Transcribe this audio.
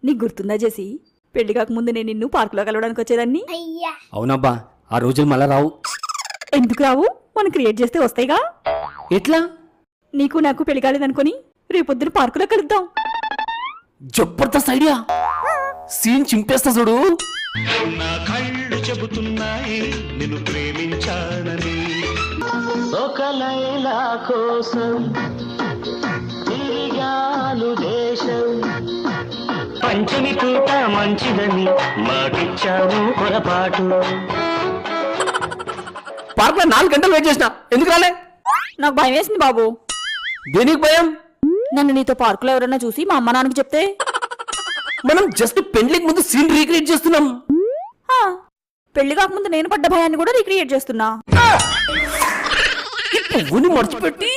నీకు గుర్తుందా జెసి, పెళ్లి కాకముందు నేను నిన్ను పార్కులో కలవడానికి వచ్చేదాన్ని. అవునబ్బా, ఆ రోజులు మళ్ళా రావు. ఎందుకు రావు? మనం క్రియేట్ చేస్తే వస్తాయిగా. ఎట్లా? నీకు నాకు పెళ్లి కాలేదనుకొని రేపొద్దున పార్కులో కలుద్దాం. జబర్దస్త్ ఐడియా. సీన్ చింపేస్తా చూడు. నా కళ్ళు చెబుతున్నాయి నిన్ను ప్రేమించానని. ఒక లైలా కోసం తిరిగాను దేశం. పంచమి పూట మంచిదని మాటిచ్చాను పొరపాటు. పార్క్ లో 4 గంటలు వెయిట్ చేసిన, ఎందుకు రాలే? నాకు భయం వేసింది బాబు. దేనికి భయం? నన్ను నీతో పార్కులో ఎవరన్నా చూసి మా అమ్మ నాన్నకి చెప్తే. మనం జస్ట్ పెళ్లికి ముందు సీన్ రీక్రియేట్ చేస్తున్నాం. పెళ్లి కాకముందు నేను పడ్డ భయాన్ని కూడా రీక్రియేట్ చేస్తున్నా. పువ్వుని మర్చిపెట్టి